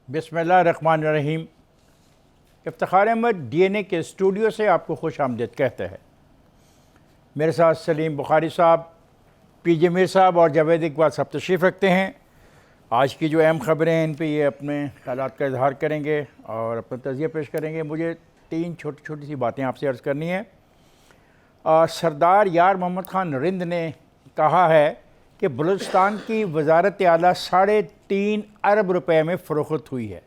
बिस्मिल्लाहिर्रहमानिर्रहीम। इफ्तिखार अहमद DNA के studio से आपको खुश आमदीद कहते हैं। मेरे साथ सलीम बुखारी साहब, PJ मीर साहब और जावेद इकबाल साहब तशरीफ़ रखते हैं। आज की जो अहम ख़बरें हैं इन पे ये अपने ख़यालात का इजहार करेंगे और अपना तज़िया पेश करेंगे। मुझे 3 छोटी छोटी सी बातें आपसे अर्ज़ करनी है। सरदार यार मोहम्मद ख़ान रिंद ने कहा है कि बलूचिस्तान की वज़ारत आला 3.5 अरब रुपए में फ़रोख्त हुई है।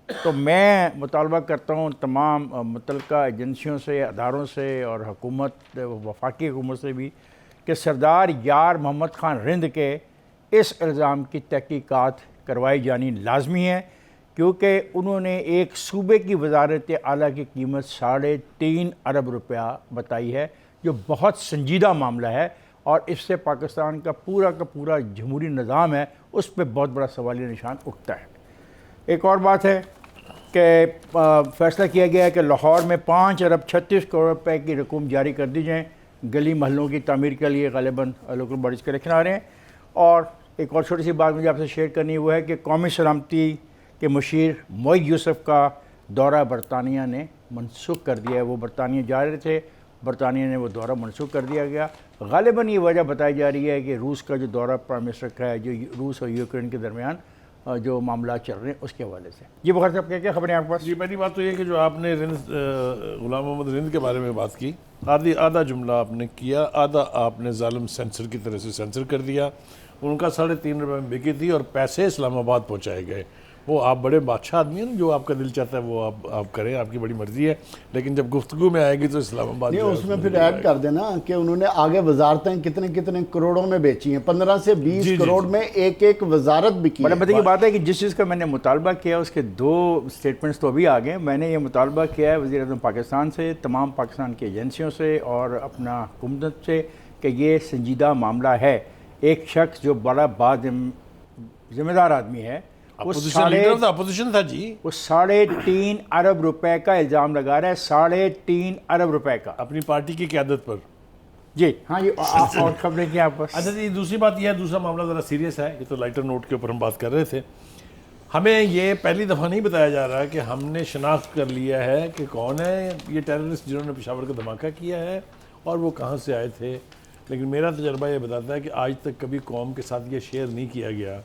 तो मैं मुतालबा करता हूँ तमाम मुतल्लिका एजेंसियों से, अदारों से और हुकूमत, वफाकी हुकूमत से भी कि सरदार यार मोहम्मद ख़ान रिंद के इस इल्ज़ाम की तहकीकात करवाई जानी लाजमी है, क्योंकि उन्होंने एक सूबे की वज़ारत आला की कीमत 3.5 अरब रुपया बताई है, जो बहुत संजीदा मामला है और इससे पाकिस्तान का पूरा जमहूरी निज़ाम है उस पर बहुत बड़ा सवालिया निशान उठता है। एक और बात है कि फ़ैसला किया गया है कि लाहौर में 5 अरब 36 करोड़ रुपए की रकूम जारी कर दी जाए गली महलों की तामीर के लिए। ग़ालिबन लोकल बॉडीज़ के इलेक्शन आ रहे हैं। और एक और छोटी सी बात मुझे आपसे शेयर करनी वो है कि कौमी सलामती के मुशीर मोईद यूसुफ का दौरा बरतानिया ने मनसूख कर दिया है। वो बरतानिया जा रहे थे, बरतानिया ने वो दौरा मनसूख कर दिया गया। ग़ालिबन ये वजह बताई जा रही है कि रूस का जो दौरा प्राइम मिनिस्टर का है, जो रूस और यूक्रेन के दरमियान जो मामला चल रहे हैं उसके हवाले से। जी बुखारी साहब, क्या खबरें आपके पास? जी, पहली बात तो ये कि जो आपने ग़ुलाम मोहम्मद रिंद के बारे में बात की, आधा जुमला आपने किया, आधा आपने जालिम सेंसर की तरह से सेंसर कर दिया। उनका 3.5 रुपये में बिकी थी और पैसे इस्लामाबाद पहुँचाए गए। वो आप बड़े बादशाह आदमी हैं, जो आपका दिल चाहता है वो आप करें, आपकी बड़ी मर्जी है, लेकिन जब गुफ्तगू में आएगी तो इस्लामाबाद नहीं, उसमें फिर ऐड कर देना कि उन्होंने आगे वजारतें कितने कितने करोड़ों में बेची हैं। 15 से 20 करोड़ में एक वजारत बिकी है। बड़ी बात है कि जिस चीज़ का मैंने मुतालबा किया उसके 2 स्टेटमेंट्स तो अभी आ गए। मैंने ये मुतालबा किया है वज़ीर-ए-आज़म पाकिस्तान से, तमाम पाकिस्तान की एजेंसियों से और अपना हुकूमत से कि ये संजीदा मामला है। एक शख्स जो बड़ा जिम्मेदार आदमी है, अपोजिशन था जी, वो 3.5 अरब रुपए का इल्ज़ाम लगा रहा है। 3.5 अरब रुपए का अपनी पार्टी की क़यादत पर। जी हाँ, ये और खबरें क्या आपको? अच्छा जी, दूसरी बात यह है, दूसरा मामला ज़रा सीरियस है। ये तो लाइटर नोट के ऊपर हम बात कर रहे थे। हमें ये पहली दफ़ा नहीं बताया जा रहा कि हमने शनाख्त कर लिया है कि कौन है ये टेररिस्ट जिन्होंने पेशावर का धमाका किया है और वो कहाँ से आए थे। लेकिन मेरा तजर्बा ये बताता है कि आज तक कभी कौम के साथ ये शेयर नहीं किया गया।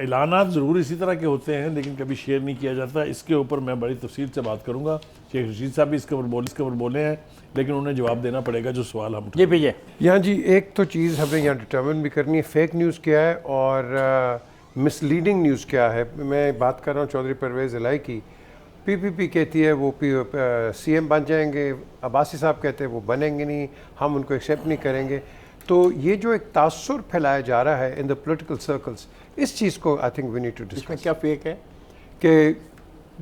ऐलानात ज़रूर इसी तरह के होते हैं लेकिन कभी शेयर नहीं किया जाता। इसके ऊपर मैं बड़ी तफसील से बात करूँगा। शेख रशीद साहब भी इसके ऊपर बोले हैं, लेकिन उन्हें जवाब देना पड़ेगा जो सवाल हम जी भैया। यहाँ जी एक तो चीज़ हमें यहाँ डिटर्मिन भी करनी है, फेक न्यूज़ क्या है और मिसलीडिंग न्यूज़ क्या है। मैं बात कर रहा हूँ चौधरी परवेज़ इलाही की। PPP कहती है वो CM बन जाएंगे, अब्बासी साहब कहते हैं वो बनेंगे नहीं, हम उनको एक्सेप्ट नहीं करेंगे। तो ये जो एक तासुर फैलाया जा रहा है इन द पॉलिटिकल सर्कल्स, इस चीज़ को I think we need to discuss. इसमें क्या फेक है कि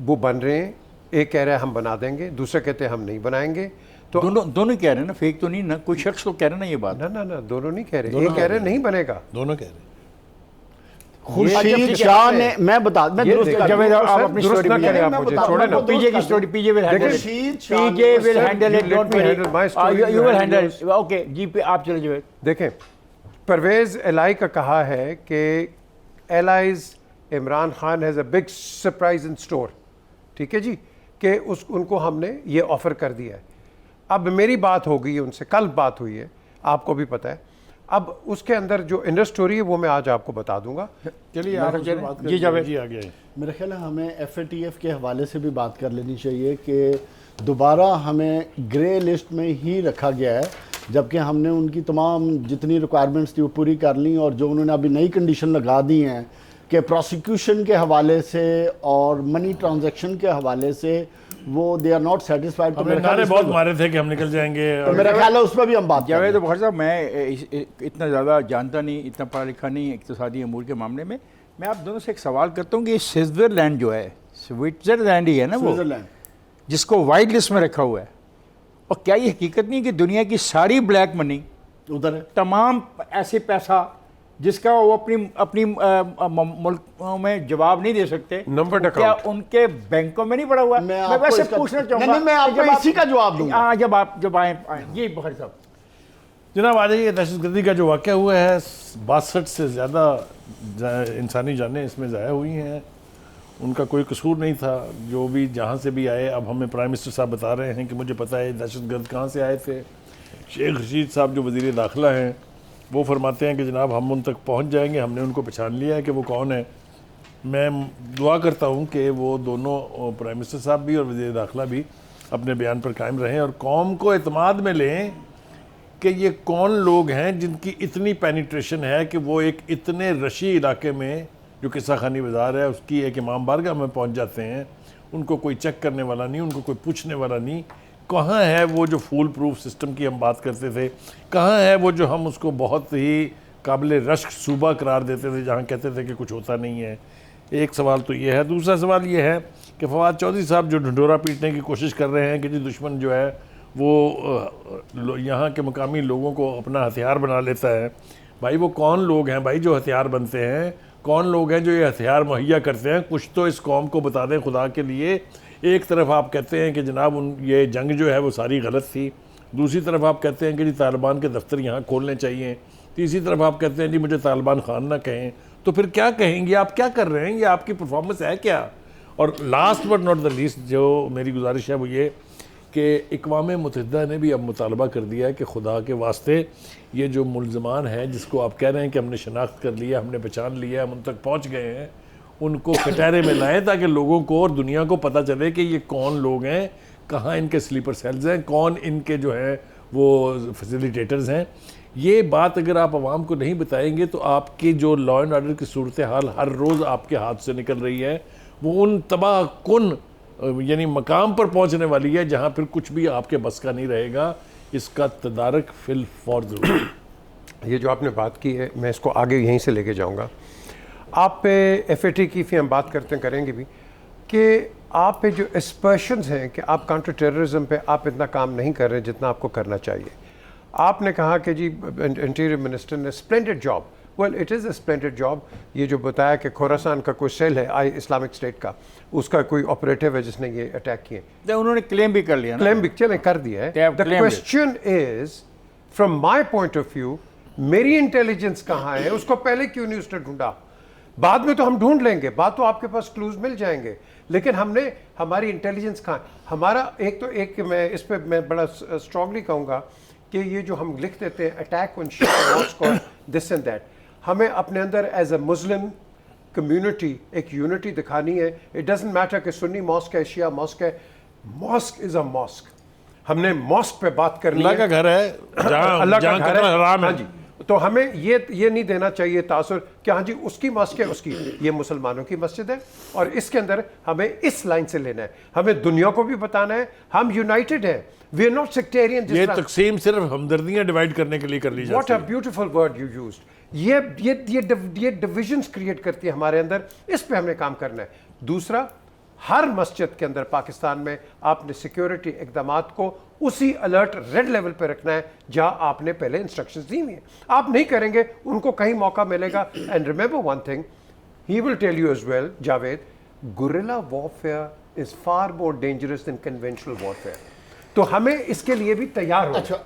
वो बन रहे हैं, एक कह रहा है हम बना देंगे, दूसरा कहते हैं हम नहीं बनाएंगे। तो दोनों कह रहे हैं ना, फेक तो नहीं ना, कोई शख्स तो कह रहे हैं ना ये बात। ना दोनों नहीं कह रहे, ये कह रहे हैं नहीं बनेगा, दोनों कह रहे हैं। खुर्शीद शाह ने, मैं जवेद आप अपनी स्टोरी करें, आप मुझे छोड़े ना। पीजे की story PJ will handle it, PJ will handle it, don't worry, you will handle it. Okay ji, पे आप चले जवेद। देखें, परवेज़ इलाही का कहा है कि allies Imran Khan has a big surprise in store. ठीक है जी, कि उनको हमने ये ऑफ़र कर दिया है। अब मेरी बात हो गई है उनसे, कल बात हुई है, आपको भी पता है। अब उसके अंदर जो इनर स्टोरी है वो मैं आज आपको बता दूंगा। चलिए आप बात जी जावेद जी, आ गए। मेरा ख्याल है हमें FATF के हवाले से भी बात कर लेनी चाहिए कि दोबारा हमें ग्रे लिस्ट में ही रखा गया है, जबकि हमने उनकी तमाम जितनी रिक्वायरमेंट्स थी वो पूरी कर ली। और जो उन्होंने अभी नई कंडीशन लगा दी हैं कि प्रोसिक्यूशन के हवाले से और मनी ट्रांजैक्शन के हवाले से वो दे आर नॉट सेटिस्फाइड। तो मेरे नारे बहुत मारे थे कि हम निकल जाएंगे, तो मेरा ख्याल है उस पर भी हम बात जावेद बुखारी साहब, मैं इतना ज़्यादा जानता नहीं, इतना पढ़ा लिखा नहीं इक़्तिसादी अमूर के मामले में। मैं आप दोनों से एक सवाल करता हूँ कि स्विट्ज़रलैंड जो है, स्विट्ज़रलैंड ही है ना वो, जिसको वाइट लिस्ट में रखा हुआ है, और क्या ये हकीकत नहीं कि दुनिया की सारी ब्लैक मनी उधर है, तमाम ऐसे पैसा जिसका वो अपनी मुल्कों में जवाब नहीं दे सकते, नंबर क्या उनके बैंकों में नहीं पड़ा हुआ? मैं वैसे पूछना चाहूँगा, मैं आपको इसी का जवाब दूंगा। जब आए जी बुखारी साहब। जनाब आज ये दहशतगर्दी का जो वाक़या हुआ है 62 से ज़्यादा इंसानी जानें इसमें ज़ाया हुई हैं। उनका कोई कसूर नहीं था, जो भी जहाँ से भी आए। अब हमें प्राइम मिनिस्टर साहब बता रहे हैं कि मुझे पता है दहशतगर्द कहाँ से आए थे। शेख रशीद साहब जो वज़ीर दाखिला हैं वो फरमाते हैं कि जनाब हम उन तक पहुँच जाएंगे, हमने उनको पहचान लिया है कि वो कौन है। मैं दुआ करता हूँ कि वो दोनों प्राइम मिनिस्टर साहब भी और वज़ीर दाखिला भी अपने बयान पर कायम रहें और कौम को एतमाद में लें कि ये कौन लोग हैं जिनकी इतनी पेनिट्रेशन है कि वो एक इतने रशी इलाके में जो किस्सा खानी बाज़ार है उसकी एक इमाम बारगाह में पहुंच जाते हैं। उनको कोई चेक करने वाला नहीं, उनको कोई पूछने वाला नहीं। कहाँ है वो जो फूल प्रूफ सिस्टम की हम बात करते थे, कहाँ है वो जो हम उसको बहुत ही काबिल रश्क सूबा करार देते थे जहाँ कहते थे कि कुछ होता नहीं है। एक सवाल तो ये है। दूसरा सवाल ये है कि फवाद चौधरी साहब जो ढिंढोरा पीटने की कोशिश कर रहे हैं कि जी दुश्मन जो है वो यहाँ के मकामी लोगों को अपना हथियार बना लेता है। भाई वो कौन लोग हैं भाई जो हथियार बनते हैं? कौन लोग हैं जो ये हथियार मुहैया करते हैं? कुछ तो इस कौम को बता दें खुदा के लिए। एक तरफ आप कहते हैं कि जनाब ये जंग जो है वो सारी गलत थी, दूसरी तरफ आप कहते हैं कि जी तालिबान के दफ्तर यहाँ खोलने चाहिए, तीसरी तरफ आप कहते हैं जी मुझे तालिबान खान ना कहें। तो फिर क्या कहेंगे? आप क्या कर रहे हैं? ये आपकी परफॉर्मेंस है क्या? और last but not the least जो मेरी गुजारिश है वो ये कि इक़वाम मुत्तहिदा ने भी अब मुतालबा कर दिया है कि खुदा के वास्ते ये जो मुल्ज़मान हैं जिसको आप कह रहे हैं कि हमने शनाख्त कर लिया, हमने पहचान लिया, हम उन तक पहुँच गए हैं, उनको कटहरे में लाएँ ताकि लोगों को और दुनिया को पता चले कि ये कौन लोग हैं, कहाँ इनके स्लीपर सेल्स हैं, कौन इनके जो हैं वो फैसिलिटेटर्स हैं। ये बात अगर आप आवाम को नहीं बताएंगे तो आपकी जो लॉ एंड ऑर्डर की सूरत हाल हर रोज़ आपके हाथ से निकल रही है वो उन तबाह कुन यानी मकाम पर पहुंचने वाली है जहां फिर कुछ भी आपके बस का नहीं रहेगा। इसका तदारक फिल फौर ज़रूर। ये जो आपने बात की है मैं इसको आगे यहीं से लेके जाऊंगा। आप पे FAT की फिर हम बात करते करेंगे भी कि आप पे जो एस्पर्शंस हैं कि आप काउंटर टेररिज्म पे आप इतना काम नहीं कर रहे जितना आपको करना चाहिए। आपने कहा कि जी इंटीरियर मिनिस्टर ने splendid job, well it is a splendid job. ये जो बताया कि खोरासान का कोई सेल है इस्लामिक स्टेट का, उसका कोई ऑपरेटिव है जिसने ये अटैक किए, तो उन्होंने क्लेम भी कर लिया ना? क्लेम भी चलें कर दिया है। The question is from my point of view, मेरी इंटेलिजेंस कहाँ है? उसको पहले क्यों नहीं उसने ढूंढा? बाद में तो हम ढूंढ लेंगे, बाद तो आपके पास क्लूज मिल जाएंगे, लेकिन हमने हमारी इंटेलिजेंस कहाँ? हमारा एक मैं इस पर मैं बड़ा स्ट्रांगली कहूँगा कि ये जो हम लिख देते हैं अटैक ऑन मॉस्क और दिस एंड दैट, हमें अपने अंदर एज अ मुस्लिम कम्युनिटी एक यूनिटी दिखानी है। इट डजंट मैटर कि सुन्नी मॉस्क है, शिया मॉस्क है, मॉस्क इज अ मॉस्क। हमने मॉस्क पे बात करनी है, अल्लाह का घर है जहाँ अल्लाह का घर है, हराम है। हाँ जी। तो हमें ये नहीं देना चाहिए तासुर कि हाँ जी उसकी मस्जिद है, उसकी ये मुसलमानों की मस्जिद है और इसके अंदर हमें इस लाइन से लेना है। हमें दुनिया को भी बताना है हम यूनाइटेड हैं, वी आर नॉट सेक्टेरियन। ये तकसीम सिर्फ हमदर्दियां डिवाइड करने के लिए कर ली जाती है। What a beautiful word you used. ये डिविजन्स क्रिएट करती है हमारे अंदर, इस पे हमने काम करना है। दूसरा, हर मस्जिद के अंदर पाकिस्तान में आपने सिक्योरिटी इकदामात को उसी अलर्ट रेड लेवल पे रखना है जहां आपने पहले इंस्ट्रक्शंस दी हुई हैं। आप नहीं करेंगे उनको कहीं मौका मिलेगा। And remember one thing, he will tell you as well Javed, guerrilla warfare is far more dangerous than conventional warfare. तो हमें इसके लिए भी तैयार हो। अच्छा,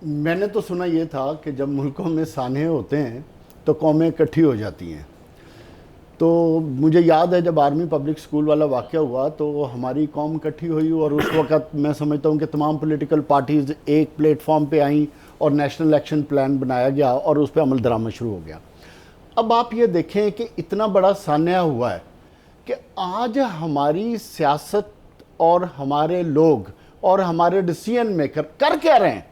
मैंने तो सुना ये था कि जब मुल्कों में सानहे होते हैं तो कौमें इकट्ठी हो जाती हैं। तो मुझे याद है जब आर्मी पब्लिक स्कूल वाला वाक़या हुआ तो हमारी कौम इकट्ठी हुई और उस वक़्त मैं समझता हूँ कि तमाम पॉलिटिकल पार्टीज़ एक प्लेटफॉर्म पे आईं और नेशनल एक्शन प्लान बनाया गया और उस पर अमल दरामद शुरू हो गया। अब आप ये देखें कि इतना बड़ा सान्या हुआ है कि आज हमारी सियासत और हमारे लोग और हमारे डिसीजन मेकर कर क्या रहे हैं?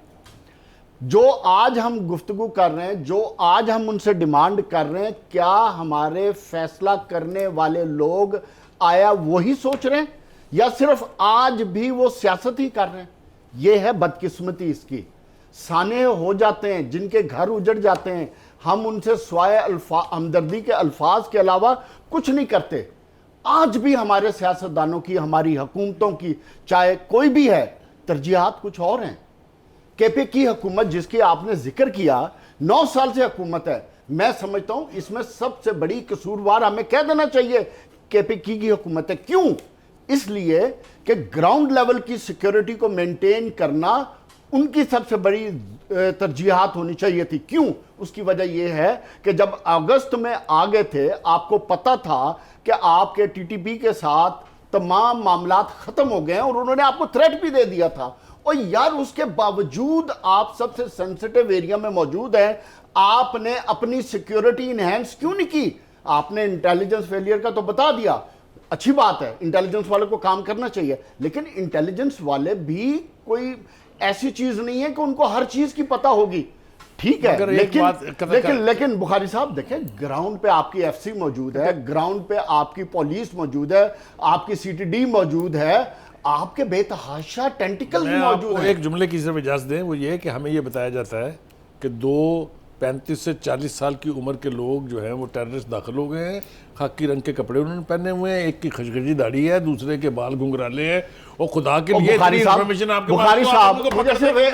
जो आज हम गुफ्तगू कर रहे हैं, जो आज हम उनसे डिमांड कर रहे हैं, क्या हमारे फैसला करने वाले लोग आया वही सोच रहे हैं या सिर्फ आज भी वो सियासत ही कर रहे हैं? ये है बदकिस्मती इसकी। साने हो जाते हैं, जिनके घर उजड़ जाते हैं, हम उनसे स्वाय हमदर्दी के अल्फाज के अलावा कुछ नहीं करते। आज भी हमारे सियासतदानों की, हमारी हुकूमतों की, चाहे कोई भी है, तरजीहात कुछ और हैं। केपी की हुकूमत जिसकी आपने जिक्र किया, 9 साल से हुकूमत है, मैं समझता हूं इसमें सबसे बड़ी कसूरवार हमें कह देना चाहिए केपी की हुकूमत है। क्यों? इसलिए कि ग्राउंड लेवल की सिक्योरिटी को मेंटेन करना उनकी सबसे बड़ी तरजीहात होनी चाहिए थी। क्यों? उसकी वजह यह है कि जब अगस्त में आ गए थे, आपको पता था कि आपके टीटीपी के साथ तमाम मामलात खत्म हो गए हैं और उन्होंने आपको थ्रेट भी दे दिया था। और यार उसके बावजूद आप सबसे सेंसिटिव एरिया में मौजूद हैं, आपने अपनी सिक्योरिटी इनहेंस क्यों नहीं की? आपने इंटेलिजेंस फेलियर का तो बता दिया, अच्छी बात है, इंटेलिजेंस वाले को काम करना चाहिए, लेकिन इंटेलिजेंस वाले भी कोई ऐसी चीज नहीं है कि उनको हर चीज की पता होगी। ठीक है, लेकिन बुखारी साहब देखें, ग्राउंड पे आपकी एफसी मौजूद है, ग्राउंड पे आपकी पुलिस मौजूद है, आपकी सीटीडी मौजूद है, आपके बेतहाशा टेंटिकल मौजूद है। एक जुमले की सिर्फ इजाजत दें, वो ये कि हमें ये बताया जाता है कि 35 से 40 साल की उम्र के लोग जो हैं वो टेररिस्ट दाखिल हो गए हैं। खाकी रंग के कपड़े उन्होंने पहने हुए हैं, एक की खजगजी दाढ़ी है, दूसरे के बाल घुंघराले हैं। और खुदा के लिए इतनी इंफॉर्मेशन आपके पास,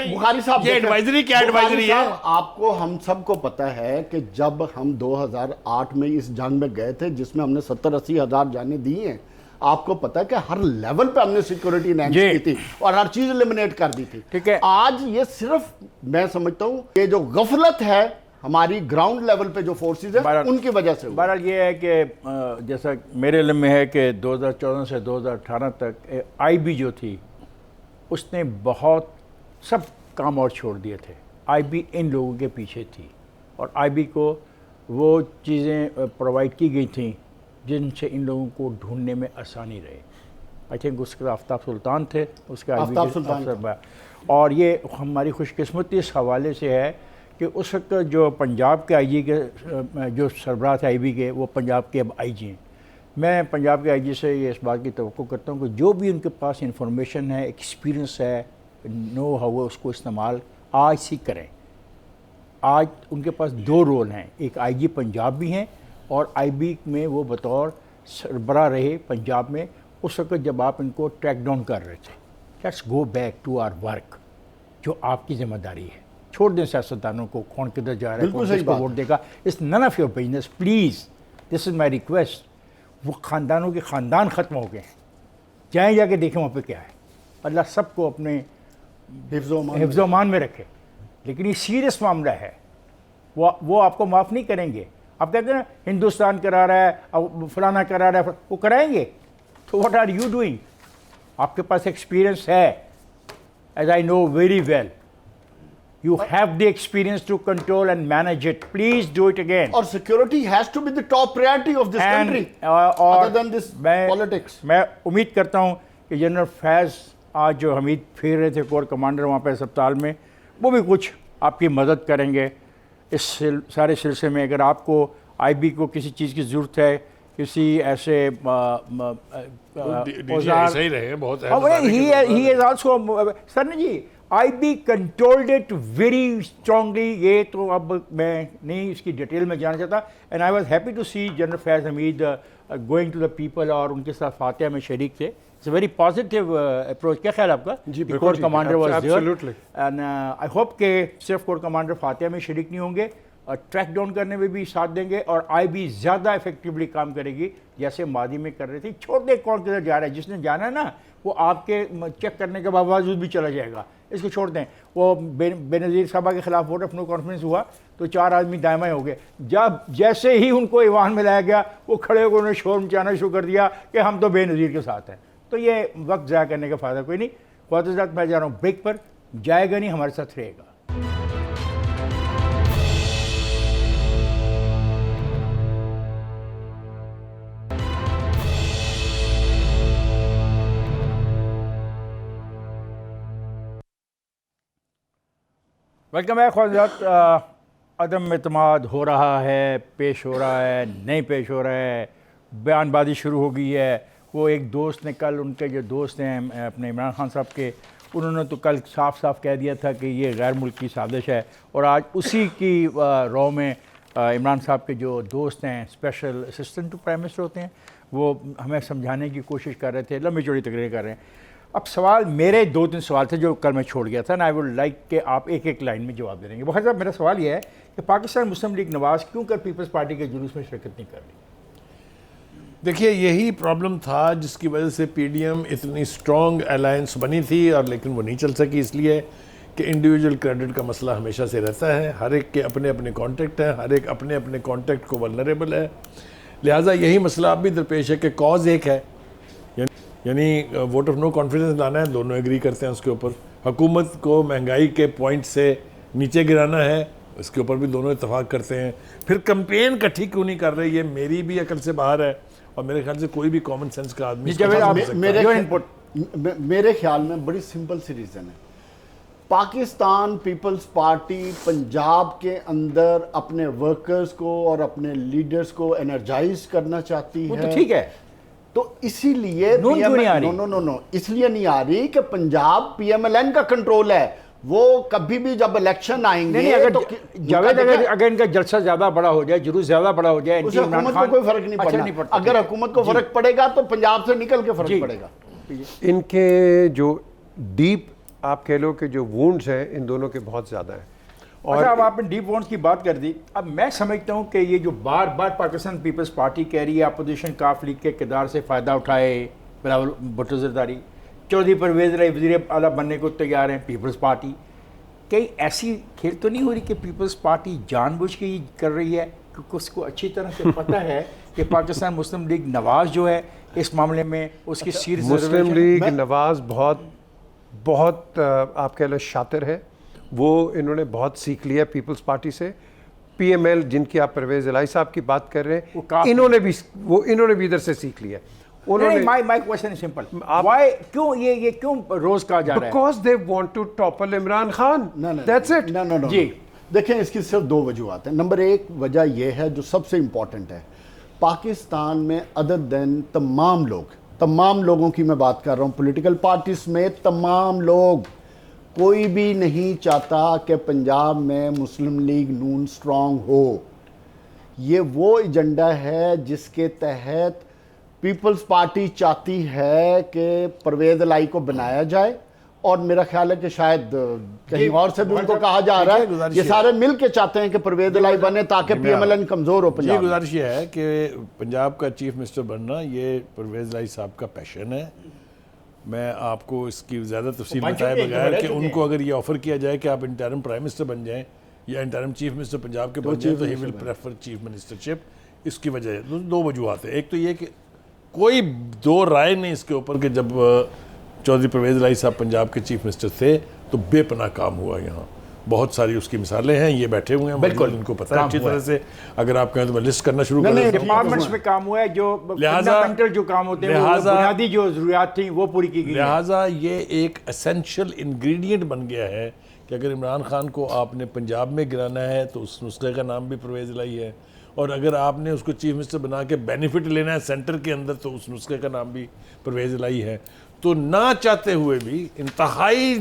बुखारी साहब, ये एडवाइजरी क्या एडवाइजरी है? आपको हम सबको पता है कि जब हम 2008 में इस जंग में गए थे जिसमें हमने 70-80 हजार जानें दी हैं, आपको पता है कि हर लेवल पे हमने सिक्योरिटी एनहांस की थी और हर चीज एलिमिनेट कर दी थी। ठीक है, आज ये सिर्फ मैं समझता हूं ये जो गफलत है हमारी ग्राउंड लेवल पे जो फोर्सेस है उनकी वजह से। बहरहाल ये है कि जैसा मेरे इल्म में है कि 2014 से 2018 तक आईबी जो थी उसने बहुत सब काम और छोड़ दिए थे। आईबी इन लोगों के पीछे थी और आईबी को वो चीज़ें प्रोवाइड की गई थी जिनसे इन लोगों को ढूंढने में आसानी रहे। आई थिंक उसके आफ्ताब सुल्तान थे, उसके आफ्ताब सुल्तान। और ये हमारी खुशकिस्मती इस हवाले से है कि उस वक्त जो पंजाब के आईजी के जो सरबराह थे आईबी के, वो पंजाब के अब आईजी हैं। मैं पंजाब के आईजी से ये इस बात की तवक्को करता हूँ कि जो भी उनके पास इंफॉर्मेशन है, एक्सपीरियंस है, नो हाउ उसको इस्तेमाल आज से करें। आज उनके पास 2 रोल हैं, एक आईजी पंजाब भी हैं और आईबी में वो बतौर सरबराह रहे पंजाब में उस वक्त जब आप इनको ट्रैक डाउन कर रहे थे। Let's go back to our work, जो आपकी जिम्मेदारी है। छोड़ दें सियासतदानों को, कौन किधर जा रहा है, कौन किसको वोट देगा, it's none of your business. Please, this is my request. वो ख़ानदानों के ख़ानदान ख़त्म हो गए हैं, जाएँ जाके देखें वहाँ पे क्या है। अल्लाह सबको अपने हिफ्ज़-ओ-मान में रखे, लेकिन ये सीरियस मामला है, वो आपको माफ़ नहीं करेंगे। आप कहते हैं ना हिंदुस्तान करा रहा है, अब फलाना करा रहा है, वो कराएंगे तो व्हाट आर यू डूइंग? आपके पास एक्सपीरियंस है, as I know very well, you have the experience to control and manage it, please do it again. और security has to be the top priority of this country other than this politics. मैं उम्मीद करता हूं कि general फैज़ आज जो हमीद फिर रहे थे कोर कमांडर वहाँ पे अस्पताल में, वो भी कुछ आपकी मदद करेंगे इस सारे सिलसिले में। अगर आपको आईबी को किसी चीज़ की ज़रूरत है, किसी ऐसे सही रहे बहुत ही is also sir ji, IB controlled it very strongly. ये तो अब मैं नहीं इसकी डिटेल में जानना चाहता। And I was happy to see general Faiz Hamid going to the people और उनके साथ फातिहा में शरीक थे। It's a very positive approach. क्या ख्याल आपका? जी, corps commander was there absolutely, and I hope के सिर्फ कोर कमांडर फातिहा में शरीक नहीं होंगे, ट्रैक डाउन करने में भी साथ देंगे और आईबी ज़्यादा इफेक्टिवली काम करेगी जैसे मादी में कर रही थी। छोड़ दे कौन किधर जा रहा है, जिसने जाना है ना वो आपके चेक करने के बावजूद भी चला जाएगा, इसको छोड़ दें। वो बेनज़ीर साहबा के खिलाफ वोट ऑफ नो कॉन्फिडेंस हुआ तो 4 आदमी दायमाएँ हो गए। जब जैसे ही उनको ईवान में लाया गया वो खड़े होकर उन्होंने शोर मचाना शुरू कर दिया कि हम तो बेनज़ीर के साथ हैं। तो ये वक्त ज़ाया करने का फ़ायदा कोई नहीं। ख्वातिज़ात मैं जा रहा हूँ ब्रेक पर, जाएगा नहीं, हमारे साथ रहेगा। वेलकम है ख्वातिज़ात। अदम एतमाद हो रहा है, पेश हो रहा है, नहीं पेश हो रहा है, बयानबाजी शुरू हो गई है। वो एक दोस्त ने कल, उनके जो दोस्त हैं अपने इमरान खान साहब के, उन्होंने तो कल साफ साफ कह दिया था कि ये गैर मुल्की साजिश है। और आज उसी की रॉ में इमरान साहब के जो दोस्त हैं, special assistant to prime minister होते हैं, वो हमें समझाने की कोशिश कर रहे थे, लंबी चौड़ी तकरीर कर रहे हैं। अब सवाल मेरे 2-3 सवाल थे जो कल मैं छोड़ गया था ना, आई वुड लाइक कि आप एक एक लाइन में जवाब दे देंगे। बहुत साहब, मेरा सवाल ये है कि पाकिस्तान मुस्लिम लीग नवाज़ क्यों कर पीपल्स पार्टी के जुलूस में शिरकत नहीं कर रही? देखिए, यही प्रॉब्लम था जिसकी वजह से पीडीएम इतनी स्ट्रॉन्ग अलायंस बनी थी और लेकिन वो नहीं चल सकी, इसलिए कि इंडिविजुअल क्रेडिट का मसला हमेशा से रहता है, हर एक के अपने अपने कॉन्टेक्ट हैं, हर एक अपने अपने कॉन्टेक्ट को वल्नरेबल है, लिहाजा यही मसला अब भी दरपेश है कि कॉज एक है, यानी वोट ऑफ नो कॉन्फिडेंस लाना है, दोनों एग्री करते हैं उसके ऊपर। हुकूमत को महंगाई के पॉइंट से नीचे गिराना है, इसके ऊपर भी दोनों इत्तेफाक करते हैं। फिर कंपेन इकट्ठी क्यों नहीं कर रही, ये मेरी भी अकल से बाहर है और मेरे ख्याल से कोई भी कॉमन सेंस का आदमी इसको समझ सकता है। मेरे ख्याल में बड़ी सिंपल सी रीज़न है। पाकिस्तान पीपल्स पार्टी पंजाब के अंदर अपने वर्कर्स को और अपने लीडर्स को एनर्जाइज करना चाहती वो है। तो ठीक है, तो इसीलिए क्यों नहीं आ रही? नो इसलिए नहीं आ रही कि पंजाब पीएमएलएन का कंट्रोल है। वो कभी भी जब इलेक्शन आएंगे नहीं अगर तो जावेद अगर इनका जलसा ज्यादा बड़ा हो जाए, जुलूस ज्यादा बड़ा हो जाए, उसे हुकूमत को कोई फर्क नहीं पड़ना। अगर हुकूमत को फर्क पड़ेगा तो पंजाब से निकल के फर्क पड़ेगा। इनके जो डीप आप कह लो कि जो वुंड्स हैं इन दोनों के बहुत ज़्यादा हैं। और अब आपने डीप वॉन्ट्स की बात कर दी। अब मैं समझता हूँ कि ये जो बार बार पाकिस्तान पीपल्स पार्टी कह रही है अपोजिशन काफ लीग के किरदार से फ़ायदा उठाए बिलावल भुट्टो ज़रदारी, चौधरी परवेज़ इलाही वज़ीर आला बनने को तैयार हैं पीपल्स पार्टी, कहीं ऐसी खेल तो नहीं हो रही कि पीपल्स पार्टी जानबूझ के ये कर रही है क्योंकि उसको अच्छी तरह से पता है कि पाकिस्तान मुस्लिम लीग नवाज जो है इस मामले में उसकी सीरीज मुस्लिम लीग नवाज बहुत आप कह लो शातिर है, वो इन्होंने बहुत सीख लिया पीपल्स पार्टी से। पीएमएल जिनकी आप परवेज़ इलाही साहब की बात कर रहे हैं, इन्होंने भी इधर से सीख लिया। उन्होंने my question is simple, why क्यों ये क्यों रोज कहा जा रहा है? Because they want to topple Imran Khan, that's it. No ji देखें, इसकी सिर्फ दो वजूहत हैं। नंबर एक वजह यह है जो सबसे इंपॉर्टेंट है, पाकिस्तान में अदर देन तमाम लोगों की मैं बात कर रहा हूँ, पॉलिटिकल पार्टीज में तमाम लोग, कोई भी नहीं चाहता कि पंजाब में मुस्लिम लीग नून स्ट्रांग हो। ये वो एजेंडा है जिसके तहत पीपल्स पार्टी चाहती है कि परवेज़ इलाही को बनाया जाए, और मेरा ख्याल है कि शायद कहीं और से भी उनको कहा जा रहा है, ये सारे मिल के चाहते हैं कि परवेज़ इलाही बने ताकि पीएमएलएन कमज़ोर हो पंजाब। गुजारिश ये है कि पंजाब का चीफ मिनिस्टर बनना ये परवेज़ इलाही साहब का पैशन है। मैं आपको इसकी ज़्यादा तफसील बताए बगैर कि उनको अगर ये ऑफ़र किया जाए कि आप इंटरिम प्राइम मिनिस्टर बन जाएं या इंटरिम चीफ मिनिस्टर पंजाब के बन जाएं तो he will prefer chief ministership. इसकी वजह दो वजूहत है। एक तो ये कि कोई दो राय नहीं इसके ऊपर कि जब चौधरी परवेज़ इलाही साहब पंजाब के चीफ मिनिस्टर थे तो बेपनाह काम हुआ। यहाँ बहुत सारी उसकी मिसालें हैं, ये बैठे हुए हैं, बिल्कुल इनको पता है अच्छी तरह से। अगर आप कहें तो मैं लिस्ट करना शुरू कर डिपार्टमेंट्स में काम हुआ है, जो फंडामेंटल जो काम होते हैं, बुनियादी जो ज़रूरियात थी वो पूरी की गई। लिहाजा ये एक एसेंशियल इंग्रेडिएंट बन गया है कि अगर इमरान खान को आपने पंजाब में गिराना है तो उस नुस्खे का नाम भी परवेज़ इलाही है, और अगर आपने उसको चीफ मिनिस्टर बना के बेनिफिट लेना है सेंटर के अंदर तो उस नुस्खे का नाम भी परवेज़ इलाही है। तो ना चाहते हुए भी, इंतहाई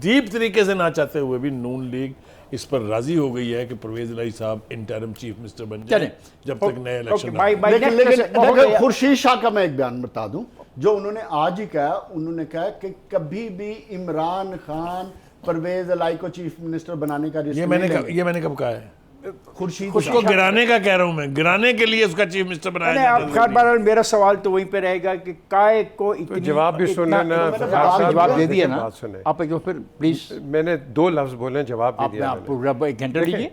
डीप तरीके से ना चाहते हुए भी, नून लीग इस पर राजी हो गई है कि परवेज़ इलाही साहब इंटरिम चीफ मिनिस्टर बन जाए जब तक नए इलेक्शन। लेकिन खुर्शीद शाह का मैं एक बयान बता दूं जो उन्होंने आज ही कहा। उन्होंने कहा कि कभी भी इमरान खान परवेज़ इलाही को चीफ मिनिस्टर बनाने का ये मैंने कब कहा है? खुर्शीद उसको गिराने का कह रहा हूं मैं, गिराने के लिए उसका चीफ मिनिस्टर बनाया जाता है। बार मेरा सवाल तो वहीं पे रहेगा कि काय को इतनी जवाब भी सुनना ना, जवाब दे दिया ना बात सुने आप, एक फिर प्लीज। मैंने 2 लफ्ज बोले, जवाब दे दिया। आप पूरा एक घंटा लीजिए।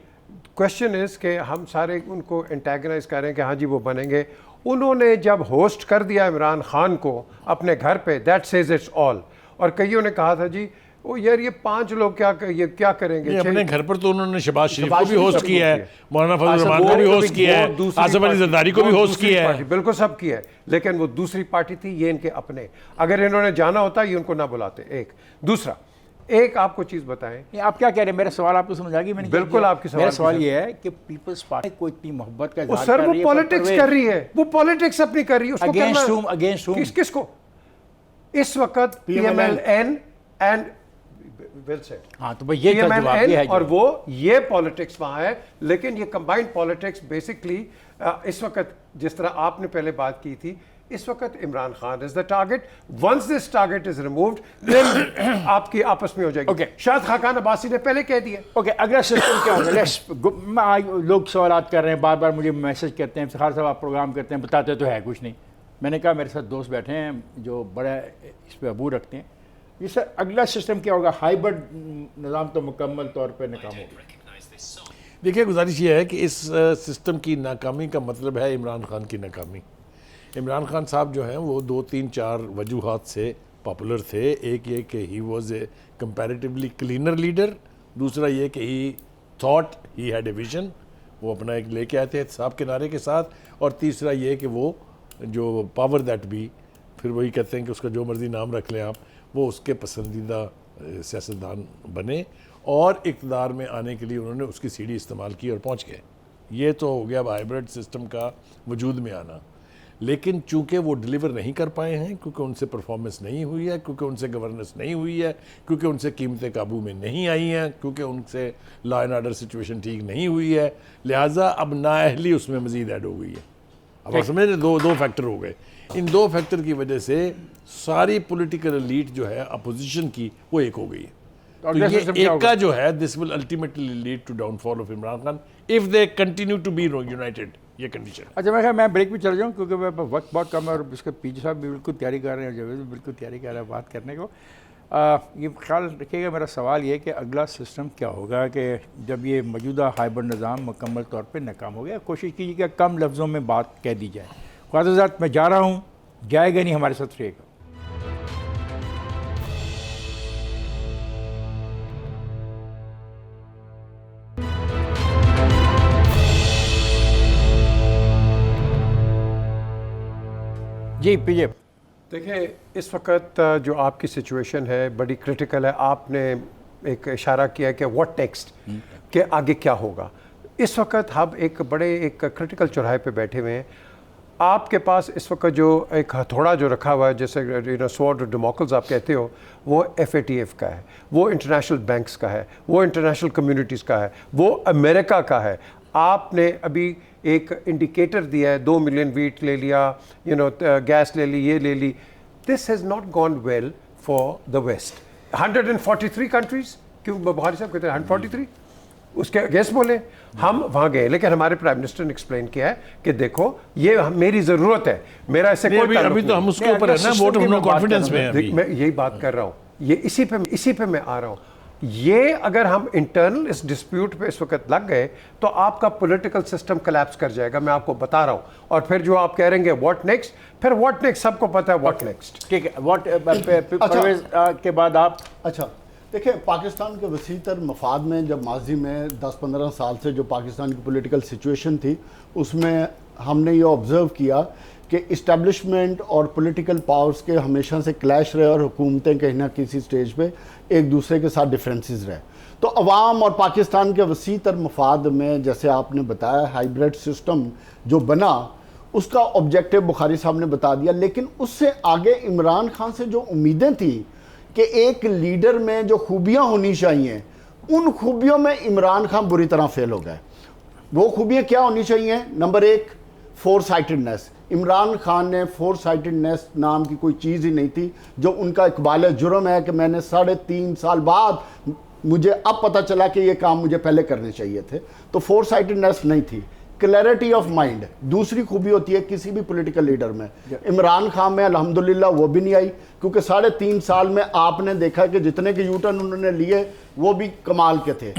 क्वेश्चन इज कि हम सारे उनको एंटेगनाइज कर रहे हैं कि हाँ जी वो बनेंगे। उन्होंने जब होस्ट कर दिया इमरान खान को अपने घर पे, दैट सेज इट्स ऑल। और कईयों ने कहा था जी ओ यार ये 5 लोग क्या करेंगे। अपने घर पर तो उन्होंने शहबाज शरीफ को भी होस्ट किया है, मौलाना फजल रहमान को भी होस्ट किया है, आसिफ अली जरदारी को भी होस्ट किया है, बिल्कुल सब किया है, लेकिन वो दूसरी पार्टी थी, ये इनके अपने। अगर इन्होंने जाना होता ये उनको ना बुलाते। एक दूसरा, एक आपको चीज बताएं, आप क्या कह रहे हैं? मेरा सवाल आपको समझ आ गई? मैंने बिल्कुल आपकी मेरा सवाल ये है कि पीपल्स पार्टी को इतनी मोहब्बत का इज़हार सर वो पॉलिटिक्स कर रही है, वो पॉलिटिक्स अपनी कर रही है, उसको अगेंस्ट हुम किसको इस वक्त पीएमएलएन एंड वेल सेड। हाँ तो भाई ये जवाब है, और वो ये पॉलिटिक्स वहां है, लेकिन ये कंबाइंड पॉलिटिक्स बेसिकली इस वक्त जिस तरह आपने पहले बात की थी, इस वक्त Imran Khan is the target. Once this target is removed then आपकी आपस में हो जाएगी। Okay. शायद खाकान अब्बासी ने पहले कह दिया। ओके, अगला सिस्टम क्या होगा? लोग सवाल कर रहे हैं, बार बार मुझे मैसेज करते हैं, इफ्तिखार साहब आप प्रोग्राम करते हैं, बताते तो है कुछ नहीं। मैंने कहा मेरे साथ दोस्त बैठे हैं जो बड़ा इस पर अबू रखते हैं, ये सर अगला सिस्टम क्या होगा? हाइब्रिड निज़ाम तो मुकम्मल तौर पे नाकाम हो गया। देखिए, गुजारिश ये है कि इस सिस्टम की नाकामी का मतलब है इमरान खान की नाकामी। इमरान खान साहब जो हैं वो 2-3-4 वजूहात से पॉपुलर थे। एक ये कि he was a comparatively cleaner leader, दूसरा ये कि ही thought he had a vision, वो अपना एक लेके आए थे साहब किनारे के साथ, और तीसरा ये कि वो जो पावर दैट भी, फिर वही कहते हैं कि उसका जो मर्ज़ी नाम रख लें आप, वो उसके पसंदीदा सियासतदान बने और इक़्तिदार में आने के लिए उन्होंने उसकी सीढ़ी इस्तेमाल की और पहुंच गए। ये तो हो गया अब हाइब्रिड सिस्टम का वजूद में आना। लेकिन चूंकि वो डिलीवर नहीं कर पाए हैं, क्योंकि उनसे परफॉर्मेंस नहीं हुई है, क्योंकि उनसे गवर्नेंस नहीं हुई है, क्योंकि उनसे कीमतें काबू में नहीं आई हैं, क्योंकि उनसे लॉ एंड आर्डर सिचुएशन ठीक नहीं हुई है, लिहाजा अब नाअहली उसमें मज़ीद ऐड हो गई है। अब आप समझ रहे, दो फैक्टर हो गए। इन दो फैक्टर की वजह से सारी पॉलिटिकल एलीट जो है अपोजिशन की, वो एक हो गई है। तो अगला ये सिस्टम क्या एक होगा? का जो है, this will ultimately lead to downfall of Imran Khan if they continue to be united, ये कंडीशन। अच्छा, मैं ब्रेक भी चल जाऊँ क्योंकि मैं वक्त बहुत कम है और उसके पीछे साहब भी बिल्कुल तैयारी कर रहे हैं और जवेद भी बिल्कुल तैयारी कर रहे हैं बात करने को। ये ख्याल रखिएगा, मेरा सवाल ये है कि अगला सिस्टम क्या होगा कि जब ये मौजूदा हाइब्रिड निज़ाम मुकम्मल तौर पर नाकाम हो गया। कोशिश कीजिए कि कम लफ्ज़ों में बात कह दी जाए। ख्वाजात मैं जा रहा हूँ, जाएगा नहीं, हमारे साथ रहिएगा। जी पीजे, देखिए, इस वक्त जो आपकी सिचुएशन है बड़ी क्रिटिकल है। आपने एक इशारा किया कि व्हाट नेक्स्ट, कि आगे क्या होगा। इस वक्त हम एक क्रिटिकल चौराहे पे बैठे हुए हैं। आपके पास इस वक्त जो एक हथौड़ा जो रखा हुआ है, जैसे स्वॉर्ड ऑफ डेमोक्रेट्स आप कहते हो, वो FATF का है, वो इंटरनेशनल बैंक्स का है, वो इंटरनेशनल कम्युनिटीज़ का है, वो अमेरिका का है। आपने अभी एक इंडिकेटर दिया है, 2 मिलियन वीट ले लिया, गैस ले ली, ये ले ली। This has not gone well for the west. 143 countries, क्यों बुखारी साहब कहते हैं 143, उसके अगेंस्ट बोले। हम वहाँ गए, लेकिन हमारे प्राइम मिनिस्टर ने एक्सप्लेन किया है कि देखो ये मेरी ज़रूरत है, मेरा इससे कोई ताल्लुक अभी तो हम नहीं। उसके ऊपर है ना, वोट ऑफ नो कॉन्फिडेंस में है अभी। मैं यही बात कर रहा हूँ, ये इसी पे मैं आ रहा हूँ। ये अगर हम इंटरनल इस डिस्प्यूट पे इस वक्त लग गए तो आपका पॉलिटिकल सिस्टम कोलैप्स कर जाएगा, मैं आपको बता रहा हूँ। और फिर जो आप कह रहे हैं व्हाट नेक्स्ट, फिर व्हाट नेक्स्ट सबको पता है व्हाट नेक्स्ट। ठीक है, परवेज के बाद आप। अच्छा, देखिए, पाकिस्तान के वसीतर मफाद में जब माजी में 10-15 साल से जो पाकिस्तान की पॉलिटिकल सिचुएशन थी, उसमें हमने ये ऑब्ज़र्व किया कि इस्टेब्लिशमेंट और पॉलिटिकल पावर्स के हमेशा से क्लैश रहे और हुकूमतें कहीं ना किसी स्टेज पे एक दूसरे के साथ डिफरेंसेस रहे। तो अवाम और पाकिस्तान के वसीतर मफाद में, जैसे आपने बताया, हाइब्रिड सिस्टम जो बना, उसका ऑब्जेक्टिव बुखारी साहब ने बता दिया। लेकिन उससे आगे इमरान खान से जो उम्मीदें थी कि एक लीडर में जो खूबियाँ होनी चाहिए, उन खूबियों में इमरान खान बुरी तरह फेल हो गए। वो खूबियाँ क्या होनी चाहिए? Number 1, four sightedness. Imran Khan ने फोर साइटेडनेस नाम की कोई चीज़ ही नहीं थी, जो उनका इकबाल जुर्म है कि मैंने 3.5 साल बाद मुझे अब पता चला कि ये काम मुझे पहले करने चाहिए थे। तो फोर साइटेडनेस नहीं थी। क्लैरिटी ऑफ माइंड दूसरी खूबी होती है किसी भी पॉलिटिकल लीडर में। इमरान खान में अल्हम्दुलिल्लाह वो भी नहीं आई, क्योंकि 3.5 साल में आपने देखा कि जितने के यूटर्न उन्होंने लिए वो भी कमाल के थे।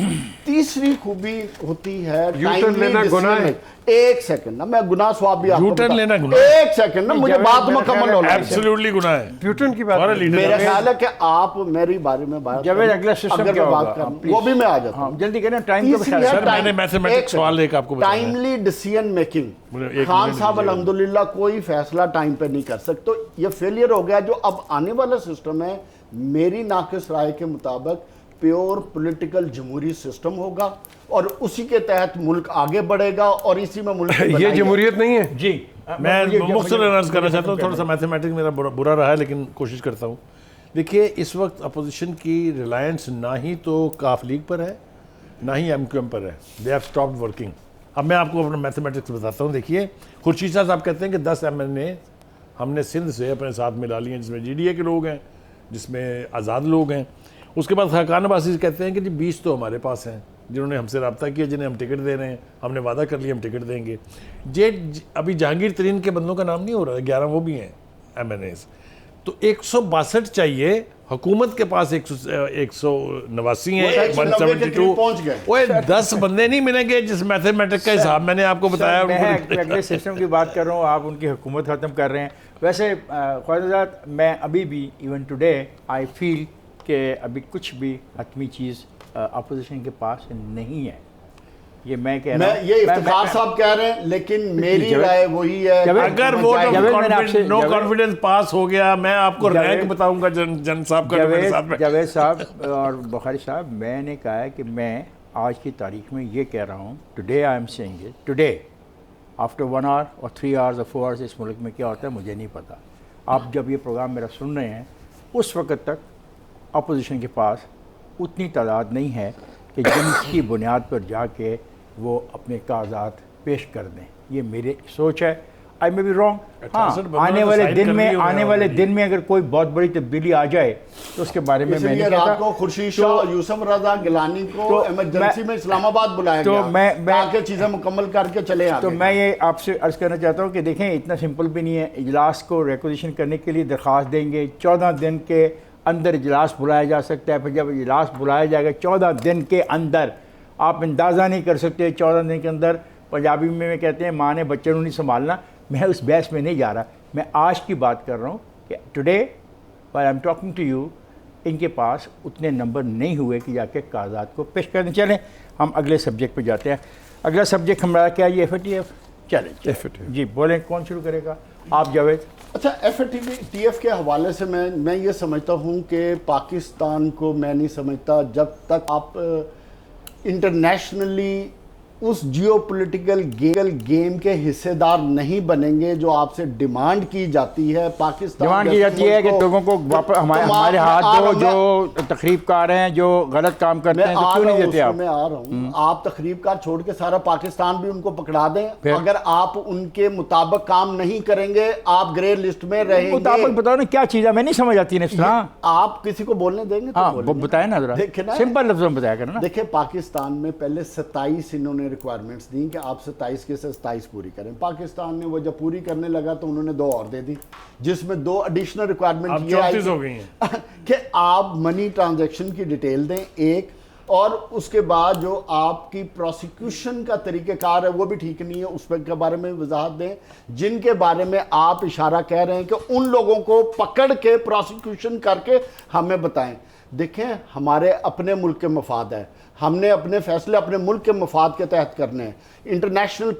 तीसरी खूबी होती है यूटर्न लेना गुनाह है। एक सेकंड ना, मैं गुनाह स्वाब भी आपको यूटर्न लेना बता- गुनाह है। एक सेकंड ना, मुझे बात मुकम्मल होना चाहिए। एब्सोल्युटली गुनाह है। न्यूटन की बात और है। लीडर मेरा ख्याल है कि आप मेरी बारे में बात जावेद, करें। अगला सिस्टम अगर क्या मैं बात होगा? करूं, प्लीज। वो भी मैं आ जाता हाँ, हूं। जल्दी करें, टाइम का तीसरी बचाएं। है सर, मैंने मैथमेटिक्स सवाल एक आपको बताया है। Timely decision making. मुझे एक खान मिनट साहब दीजिएगा। अल्हम्दुलिल्लाह कोई फैसला टाइम पे नहीं कर सकते। तो ये फेलियर हो गया। जो अब आने वाला सिस्टम है, मेरी नाकिस राय के मुताबिक प्योर पॉलिटिकल जमहूरी सिस्टम होगा और उसी के तहत मुल्क आगे बढ़ेगा और इसी में मुल्क ये जमहूरियत नहीं है जी। मैं मुख्तसर अर्ज करना चाहता हूँ। थोड़ा सा मैथमेटिक्स मेरा बुरा रहा है, लेकिन कोशिश करता हूँ। देखिए, इस वक्त अपोजिशन की रिलायंस ना ही तो काफ लीग पर है, ना ही MQM पर है। They have stopped working. अब मैं आपको अपना मैथमेटिक्स बताता हूँ। देखिए, खुर्शीद साहब कहते हैं कि 10 MNA हमने सिंध से अपने साथ मिला लिए, जिसमें GDA के लोग हैं, जिसमें आज़ाद लोग हैं। उसके बाद खाकान अब्बासी कहते हैं कि जी 20 तो हमारे पास हैं जिन्होंने हमसे रब्ता किया, जिन्हें हम टिकट दे रहे हैं, हमने वादा कर लिया हम टिकट देंगे। अभी जहांगीर तरीन के बंदों का नाम नहीं हो रहा है, 11 वो भी हैं MNAs। तो 162 चाहिए, हुकूमत के पास 189 है, वो 190 के करीब पहुंच गए। वो 10 बंदे नहीं मिलेंगे जिस मैथमेटिक का हिसाब मैंने आपको बताया। मैं अगले सिस्टम की बात कर रहा हूँ, आप उनकी हुकूमत ख़त्म कर रहे हैं। वैसे ख्वाजात, मैं अभी भी इवन टुडे आई फील कि अभी कुछ भी हतमी चीज़ अपोजिशन के पास नहीं है। ये मैं कह रहा हूँ, ये इफ्तिखार साहब कह रहे हैं, लेकिन मेरी राय वही है। अगर वोट नो कॉन्फिडेंस पास हो गया, मैं आपको रैंक बताऊंगा जन साहब का मेरे साथ में। जावेद साहब और बुखारी साहब, मैंने कहा है कि मैं आज की तारीख में ये कह रहा हूँ, today I am saying it, today after 1 hour और 3 आवर्स और 4 आवर्स इस मुल्क में क्या होता है मुझे नहीं पता। आप जब ये प्रोग्राम मेरा सुन रहे हैं, उस वक़्त तक अपोजिशन के पास उतनी तादाद नहीं है कि जिनकी बुनियाद पर जाके वो अपने कागजात पेश कर दें। ये मेरी सोच है, आई मे बी रॉन्ग। हाँ, आने वाले दिन में अगर कोई बहुत बड़ी तब्दीली आ जाए तो उसके बारे में मैं नहीं कहता। रात को खुर्शीद शाह और यूसुफ रजा गिलानी को इमरजेंसी में इस्लामाबाद बुलाया गया, मैं आके चीज़ें मुकम्मल करके चले आए। तो मैं ये आपसे अर्ज़ करना चाहता हूँ कि देखें, इतना सिंपल भी नहीं है। इजलास को रिक्वेजिशन करने के लिए दरख्वास्त देंगे, 14 दिन के अंदर इजलास बुलाया जा सकता है। फिर जब इजलास बुलाया जाएगा 14 दिन के अंदर, आप अंदाज़ा नहीं कर सकते 14 दिन के अंदर। पंजाबी में कहते हैं माँ ने बच्चे को नहीं संभालना। मैं उस बहस में नहीं जा रहा, मैं आज की बात कर रहा हूँ कि today while I am talking to you, इनके पास उतने नंबर नहीं हुए कि जाके कागजात को पेश करने। चलें हम अगले सब्जेक्ट पे जाते हैं। अगला सब्जेक्ट हमारा क्या है? ये FATF। चलें FATF जी, बोलें कौन शुरू करेगा? आप जावेद। अच्छा, FATF के हवाले से मैं ये समझता हूँ कि पाकिस्तान को मैं नहीं समझता जब तक आप इंटरनेशनली उस जियोपॉलिटिकल गेम के हिस्सेदार नहीं बनेंगे जो आपसे डिमांड की जाती है। पाकिस्तान डिमांड की जाती है कि लोगों को वापस हमारे हाथ दो, जो तकरीबकार हैं, जो गलत काम करते हैं, तो क्यों नहीं देते आप? मैं आ रहा हूँ, आप तकरीबकार छोड़ के सारा पाकिस्तान भी उनको पकड़ा दें, अगर आप उनके मुताबिक काम नहीं करेंगे आप ग्रे लिस्ट में रहेंगे। मुताबिक बताओ ना क्या चीज़ है, मैं नहीं समझ आती ना। आप किसी को बोलने देंगे तो बताए ना जरा, सिंपल लफ्ज़ों में बताया करना। देखिए, पाकिस्तान में पहले 27 इन्होंने रिक्वायरमेंट्स दी कि आप 27 के से 27 पूरी करें। पाकिस्तान ने वो जब पूरी करने लगा तो उन्होंने 2 और दे दी, जिसमें 2 एडिशनल रिक्वायरमेंट ये आई हो गई हैं कि आप मनी ट्रांजैक्शन की डिटेल दें एक, और उसके बाद जो आपकी प्रोसिक्यूशन का तरीक़ेकार है वो भी ठीक नहीं है, उस पर के बारे में वजाहत दें। जिनके बारे में आप इशारा कह रहे हैं कि उन लोगों को पकड़ के प्रोसिक्यूशन करके हमें बताएं। देखें, हमारे अपने मुल्क के मफाद है, हमने अपने फैसले अपने मुल्क के मफाद के तहत करने हैं। इंटरनेशनल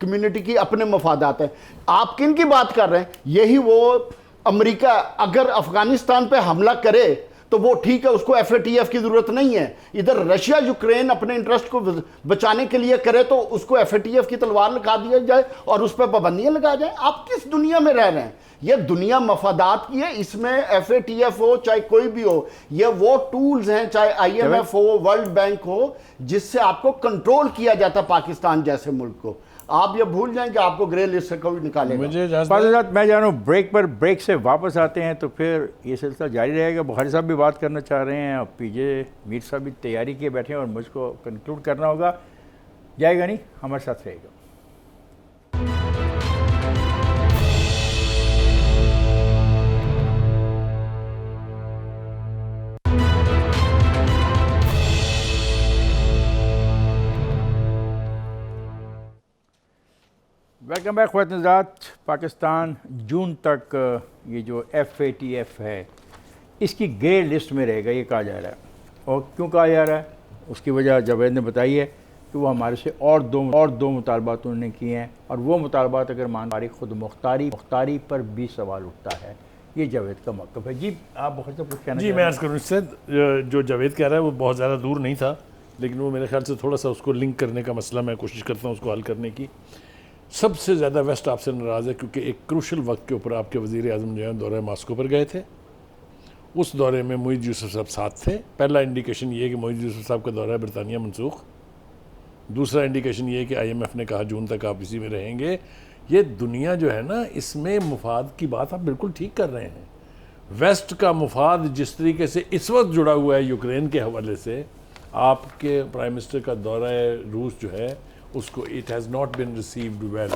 कम्युनिटी की अपने मफादात हैं। आप किन की बात कर रहे हैं? यही वो अमेरिका अगर अफगानिस्तान पे हमला करे तो वो ठीक है, उसको FATF की ज़रूरत नहीं है। इधर रशिया यूक्रेन अपने इंटरेस्ट को बचाने के लिए करे तो उसको FATF की तलवार लगा दिया जाए और उस पर पाबंदियाँ लगा जाए। आप किस दुनिया में रह रहे हैं? ये दुनिया मफादात की है, इसमें FATF हो चाहे कोई भी हो, ये वो टूल्स हैं, चाहे IMF हो, वर्ल्ड बैंक हो, जिससे आपको कंट्रोल किया जाता पाकिस्तान जैसे मुल्क को। आप ये भूल जाएं कि आपको ग्रे लिस्ट से कोई निकालेगा। मैं जा रहा हूँ ब्रेक पर, ब्रेक से वापस आते हैं तो फिर ये सिलसिला जारी रहेगा। बुखारी साहब भी बात करना चाह रहे हैं और PJ मीर साहब भी तैयारी किए बैठे हैं और मुझको कंक्लूड करना होगा। जाएगा नहीं, हमारे साथ रहेगा। वेलकम बैक ख़वातीन-हज़रात। पाकिस्तान जून तक ये जो FATF है इसकी ग्रे लिस्ट में रहेगा, ये कहा जा रहा है। और क्यों कहा जा रहा है उसकी वजह जावेद ने बताई है कि वो हमारे से और दो मुतालबात उन्होंने किए हैं, और वो मुतालबात अगर मान तारीख खुद मुख्तारी पर भी सवाल उठता है। ये जावेद का मौक़िफ़ है। जी आप बहुत कुछ कहना? जी मैं अर्ज़ करूँ, इससे जो जावेद कह रहा है वो बहुत ज़्यादा दूर नहीं था, लेकिन वो मेरे ख्याल से थोड़ा सा उसको लिंक करने का मसला मैं कोशिश करता हूँ उसको हल करने की। सबसे ज़्यादा वेस्ट आपसे नाराज़ है क्योंकि एक क्रूशल वक्त के ऊपर आपके वज़ीर आज़म जो है दौरे मास्को पर गए थे। उस दौरे में मोईद यूसुफ साहब साथ थे। पहला इंडिकेशन ये कि मोईद यूसुफ साहब का दौरा बरतानिया मनसूख। दूसरा इंडिकेशन ये कि IMF ने कहा जून तक आप इसी में रहेंगे। ये दुनिया जो है ना, इसमें मुफाद की बात आप बिल्कुल ठीक कर रहे हैं। वेस्ट का मुफाद जिस तरीके से इस वक्त जुड़ा हुआ है यूक्रेन के हवाले से, आपके प्राइम मिनिस्टर का दौरा रूस जो है उसको it has not been received well.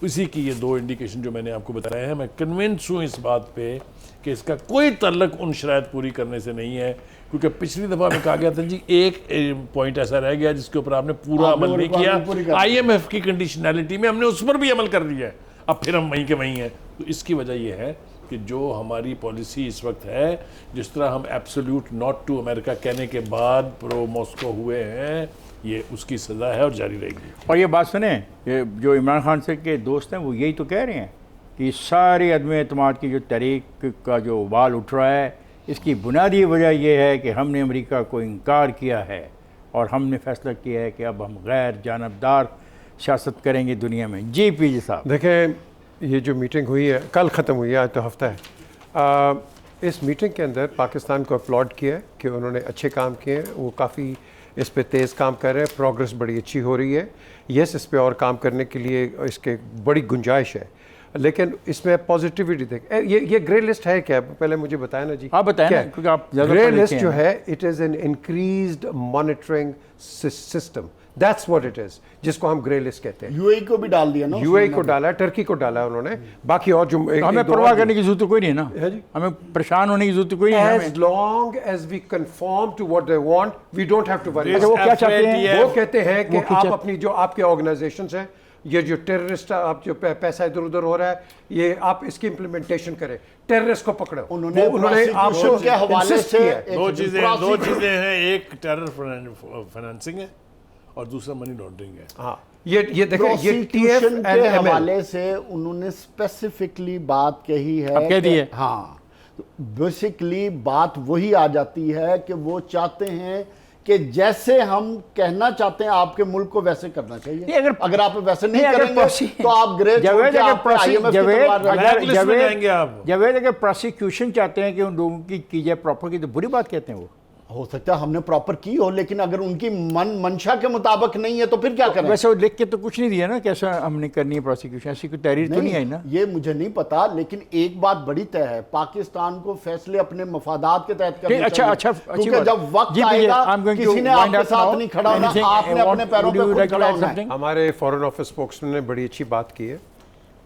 इसी की ये 2 इंडिकेशन जो मैंने आपको बताए हैं। मैं कन्विंस हूँ इस बात पे कि इसका कोई तल्लक उन शराइत पूरी करने से नहीं है, क्योंकि पिछली दफ़ा में कहा गया था जी एक पॉइंट ऐसा रह गया जिसके ऊपर आपने पूरा आपने अमल नहीं पूरी किया। कर दी। IMF की कंडीशनैलिटी में हमने उस पर भी अमल कर दिया है, अब फिर हम वहीं के वहीं हैं। तो इसकी वजह यह है कि जो हमारी पॉलिसी इस वक्त है, जिस तरह हम एब्सोल्यूट नॉट टू अमेरिका कहने के बाद प्रो मॉस्को हुए हैं, ये उसकी सज़ा है और जारी रहेगी। और ये बात सुने, ये जो इमरान खान से के दोस्त हैं वो यही तो कह रहे हैं कि सारी अदम एतमाद की जो तहरीक का जो उबाल उठ रहा है, इसकी बुनियादी वजह यह है कि हमने अमेरिका को इनकार किया है और हमने फैसला किया है कि अब हम गैर जानबदार सियासत करेंगे दुनिया में। जी पीजे साहब। देखें, ये जो मीटिंग हुई है कल ख़त्म हुई है, आज तो हफ्ता है। इस मीटिंग के अंदर पाकिस्तान को अपलॉड किया है कि उन्होंने अच्छे काम किए हैं, वो काफ़ी इस पे तेज़ काम कर रहे हैं, प्रोग्रेस बड़ी अच्छी हो रही है। यस, इस पे और काम करने के लिए इसके बड़ी गुंजाइश है, लेकिन इसमें पॉजिटिविटी देख। ये ग्रे लिस्ट है क्या, पहले मुझे बताया ना जी। आप बताएं क्या ना, क्योंकि आप ज़्यादा ग्रे पढ़े लिस्ट लिखे जो हैं। है, it is an increased monitoring system, that's what it is, जिसको हम ग्रे लिस्ट कहते हैं। यूएई को भी डाल दिया ना यूएई को डाला है, टर्की को डाला है उन्होंने, बाकी और जो तो हमें परवाह करने की जरूरत तो कोई नहीं है ना, है जी। हमें परेशान होने की जरूरत तो कोई नहीं है। As long as we conform to what they want, we don't have to worry. अच्छा, वो क्या चाहते हैं? वो कहते हैं कि वो क्या आप चाहते- अपनी जो आपके ऑर्गेनाइजेशंस हैं, ये जो टेररिस्ट आप जो पैसा इधर उधर हो रहा है, ये आप इसकी इम्प्लीमेंटेशन करें, टेररिस्ट को पकड़ो। उन्होंने वो prosecution के हवाले insist से किया है। एक दो prosecution- चीज़ें हैं, एक टेरर फाइनेंसिंग है और दूसरा मनी लॉन्ड्रिंग है। हाँ, ये देखें, ये TF प्रोसिक्यूशन and के ML, हवाले से उन्होंने स्पेसिफिकली बात कही है। अब कह दी कि- है। हाँ, बेसिकली बात वही आ जाती है कि वो चाहते हैं कि जैसे हम कहना चाहते हैं आपके मुल्क को वैसे करना चाहिए। नहीं, अगर आप वैसे नहीं अगर करेंगे prosi- तो आप ग्रे छोड़ जवेद के अगर आप prosi- IMF की जवेद तलवार रख- अगर Blacklist में जाएंगे आप। जवेद अगर प्रोसिक्यूशन चाहते हैं कि उन लोगों की जाए प्रॉपर की, तो बुरी बात कहते हैं वो। हो सकता है हमने प्रॉपर की हो, लेकिन अगर उनकी मंशा के मुताबिक नहीं है तो फिर क्या करें? वैसे वो लिख के तो कुछ नहीं दिया ना कैसा हमने करनी है प्रोसिक्यूशन, ऐसी कोई तहरीर तो नहीं आई ना। ये मुझे नहीं पता, लेकिन एक बात बड़ी तय है, पाकिस्तान को फैसले अपने मफादात के तहत करने अच्छा चाहिए। अच्छा अच्छी क्योंकि बात। जब वक्त जी, आएगा I'm going to किसी ने wind आपके up साथ now. नहीं खड़ा होना, Anything- आपने अपने पैरों would you पे खुद like to खड़ा add होना है। something? हमारे फॉरेन ऑफिस स्पोक्समैन ने बड़ी अच्छी बात की है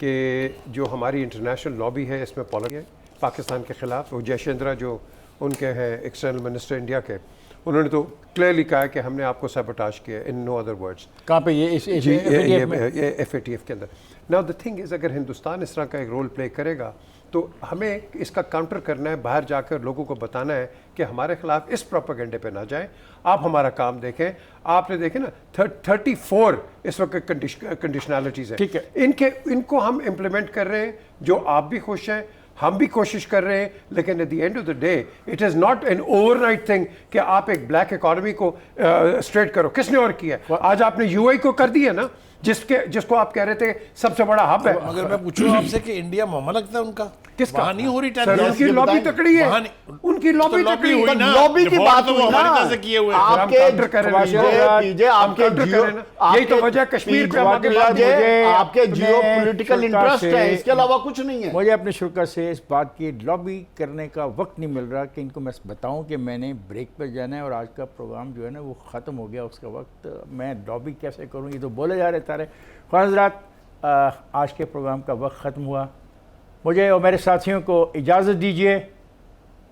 कि जो हमारी इंटरनेशनल लॉबी है, इसमें पॉलिसी है पाकिस्तान के खिलाफ। वो जयशंद्रा जो उनके हैं एक्सटर्नल मिनिस्टर इंडिया के, उन्होंने तो क्लियरली कहा है कि हमने आपको सबोटाज किया, इन नो अदर वर्ड्स। कहाँ पे ये जी, FATF में? ये FATF के अंदर। नाउ द थिंग इज़, अगर हिंदुस्तान इस तरह का एक रोल प्ले करेगा तो हमें इसका काउंटर करना है, बाहर जाकर लोगों को बताना है कि हमारे खिलाफ इस प्रोपेगेंडे पे ना जाएं। आप हमारा काम देखें, आपने देखे ना 34 इस वक्त कंडीशनैलिटीज़ हैं, ठीक है। इनको हम इम्प्लीमेंट कर रहे हैं, जो आप भी खुश हैं, हम भी कोशिश कर रहे हैं, लेकिन at the end of the day it is not an overnight thing कि आप एक ब्लैक इकोनॉमी को स्ट्रेट करो। किसने और किया है? आज आपने यूएई को कर दिया ना, जिसको आप कह रहे थे सबसे बड़ा हब है। अगर मैं पूछूं आपसे कि इंडिया मामा लगता है उनका, किसका? वहाँ नहीं हो रही सर, टेररिज्म। उनकी ये लॉबी बताएं। तकड़ी है, वहाँ नहीं- उनकी लॉबी तो तकड़ी हुई है। ना। लॉबी की डिफॉल्ट बात तो वो हुई ना, अमेरिका से किए हुए हैं। हम काउंटर कर रहे हैं। पीजे हम आपके काउंटर कर जियो रहे हैं ना। यही तो वजह कश्मीर पे हमारे बात मुझे आपके अपने जियो पॉलिटिकल शुल्का इंटरेस्ट से- है, इसके अलावा कुछ नहीं है। मुझे अपने शुल्का से इस बात की लॉबी करने का वक्त नहीं मिल रहा कि इनको मैं बताऊं कि मैंने ब्रेक पर जाना है और आज का प्रोग्राम जो है ना वो ख़त्म हो गया, उसका वक्त। मैं लॉबी कैसे करूं, ये तो बोले जा रहे सारे। हज़रात, आज के प्रोग्राम का वक्त ख़त्म हुआ। मुझे और मेरे साथियों को इजाज़त दीजिए,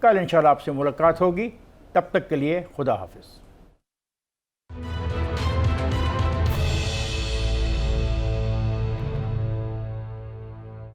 कल इंशाल्लाह आपसे मुलाकात होगी। तब तक के लिए खुदा हाफिज़।